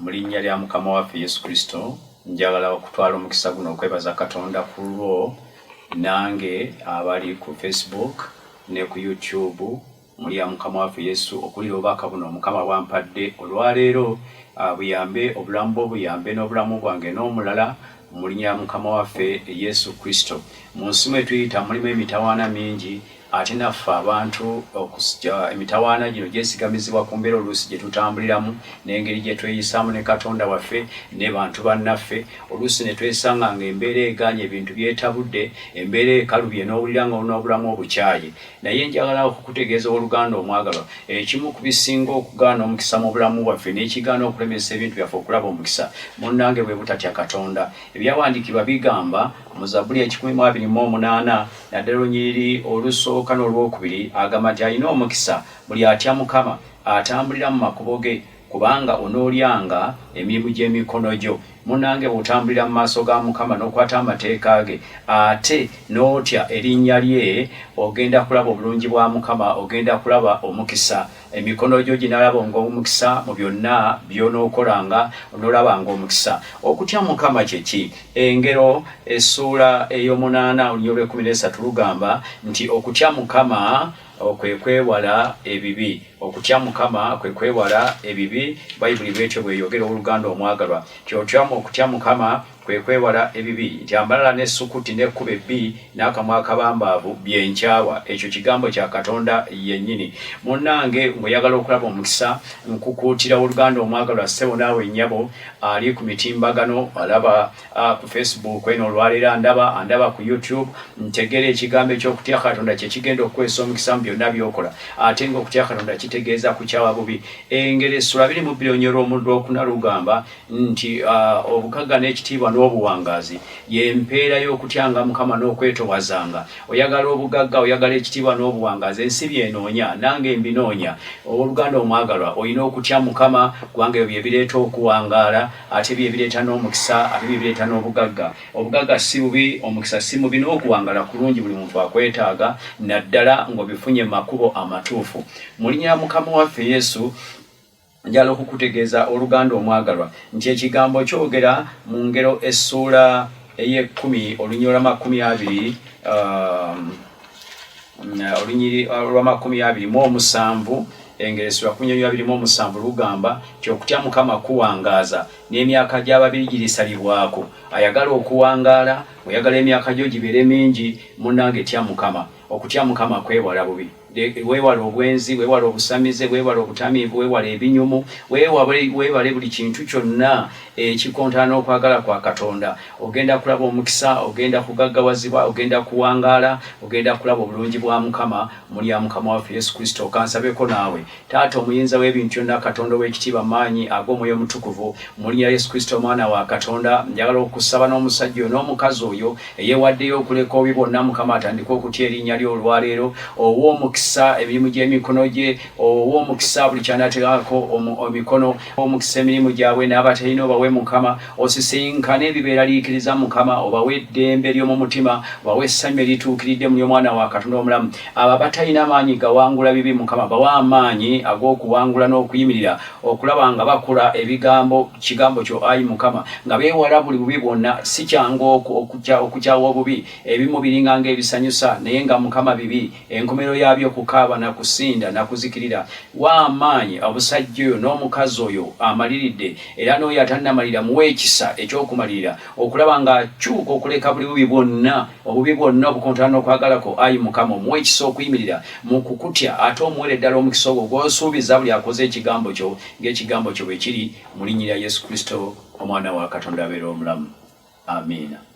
mu linnya lya Mukama waffe Yesu Kristo njagala okutwala omukisa guno okwebaza Katonda ku lwo nange abali ku Facebook ne ku YouTube muli ya Mukama waffe Yesu okulira obubaka buno Mukama bwampadde olwaleero buyambe obulamu buyambe n'obulamu bwange n'omulala mu linnya lya Mukama waffe Yesu Kristo. Mu nsi mwe tuyita mulimu emitawaana mingi ate naffe abantu okusija emitawaana gino gyesigamizibwa ku mbeera oluusi gye tutambuliramu n'engeri gye tweyisaamu ne Katonda waffe ne bantu bannaffe oluusi ne twesanga ng'embeera eganye ebintu byetabudde embeera ekalubye n'owulira nga n'obulamu obukyaye. Naye njagala okukutegeeza oluganda omwagalwa ekimu ku bisinga okugaana omukisa mu bulamu bwaffe n'ekigaana okulemesa ebintu byaffe okulaba omukisa munnange bwe butatya Katonda. Ebyawandiikibwa bigamba mu Zabbuli 128 naddala olunyiriri olusooka n'olwokubiri agamba nti alina omukisa buli atya Mukama atambulira mu makubo ge kubanga onoolyanga emirimu gy'emikono gyo. Munnange bw'otambulira mu maaso ga Mukama n'okwata amateeka ge ate n'otya erinnya lye ogenda kulaba obulungi bwa Mukama, ogenda kulaba omukisa. Emikono gyo ginalaba ng'omukisa mu byonna by'onookolanga onoolabanga omukisa. Okutya Mukama kye ki? Engero essuula ey'omunaana olunyiriri olw'ekumi lugamba nti okutya Mukama kwe kwewala ebibi. Okutya Mukama kwe kwewala ebibi. Bayibuli bwetyo bweyogera oluganda omwagalwa nti okutya Mukama kwe kwewala ebibi nti ambalala n'essukuti n'ekkuba ebbi n'akamwa akabambaavu byenkyawa. Ekyo kigambo kya Katonda yennyini. Munnange ng'oyagala okulaba omukisa nkukuutira oluganda omwagalwa ssebo naawe nnyabo ali ku mitimbagano alaba ku Facebook eno olwaleero andaba ku YouTube ntegera ekigambo eky'okutya Katonda kye kigenda okukwesa omukisa mu byonna by'okola ate ng'okutya Katonda kitegeeza kukyawa bubi. Engero essuula 22 olunyiriri olwokuna lugamba nti obugagga n'ekitiibwa n'obuwangaazi y'empeera y'okutyanga Mukama n'okwetowazanga. Oyagala obugagga oyagala ekitiibwa n'obuwangaazi ensi byenoonya nange mbinoonya. Oluganda omwagalwa olina okutya Mukama kubanga ebyo bye bireeta okuwangaala ate bye bireeta n'omukisa ate bye bireeta n'obugagga. Obugagga si bubi, omukisa si mubi, n'okuwangaala kulungi buli muntu akwetaaga naddala ng'obifunye mu makubo amatuufu. Mu linnya lya Mukama waffe Yesu njala okukutegeeza oluganda omwagalwa nti ekigambo kyogera mu ngero essuula ey'ekumi olunyiriri lwa 20 olunyiriri lwa 27 engero essuula 27 lugamba nti okutya Mukama kuwangaaza n'emyaka gy'ababiri girisalibwako. Ayagala okuwangaala oyagala emyaka gyo gibeere mingi munnange tya Mukama. Okutya Mukama kwewala bubi. Weewala obwenzi, weewala obusamize, weewala obutamiivu, weewala ebinyumu, weewale buli kintu kyonna ekikontana n'okwagala kwa Katonda. Ogenda kulaba omukisa, ogenda kugaggawazibwa, ogenda kuwangaala, ogenda kulaba obulungi bwa Mukama muli ya Mukama waffe Yesu Kristo. Kansabeko naawe Taata omuyinza w'ebintu byonna, Katonda w'ekitiibwa maanyi ag'omwoyo omutukuvu mu linnya Yesu Kristo omwana wa Katonda, njagala okusaba n'omusajja oyo n'omukazi oyo eyeewaddeyo okuleka obi bonna Mukama atandika okutya erinnya lye olwaleero ow'omukisa emirimu gy'emikono gye, ow'omukisa buli kyanateekako emikono, omukisa emirimu gyabwe n'abatalina obawe Mukama, osisinkane ebibeeraliikiriza Mukama, obawe eddembe ly'omu mutima, obawe essanyu erituukiridde mu ly'omwana wa Katonda omulamu. Abo abatalina maanyi gawangula bibi Mukama bawa amaanyi ag'okuwangula n'okuyimirira okulaba nga bakola kigambo kyo ayi Mukama nga beewala buli bubi bwonna. Si kyangu okukyawa obubi, ebimu biringa ng'ebisanyusa naye nga Mukama bibi, enkomerero yabyo kukaaba na kusinda na kuzikirira. Wa amaanyi obusajja oyo n'omukazi oyo amaliridde era n'oyo atannamalira muwe ekisa eky'okumalirira okulaba ng'akyuka okuleka buli bubi bwonna obukontana n'okwagalako ayi Mukama omuwe ekisa okuyimirira mu kukutya ate omuwere ddala omukisa ogwo gw'osuubiza buli akoze ekigambo kyo ng'ekigambo kyo bwe kiri mu linnya lya Yesu Kristo omwana wa Katonda abeera omulamu. Amiina.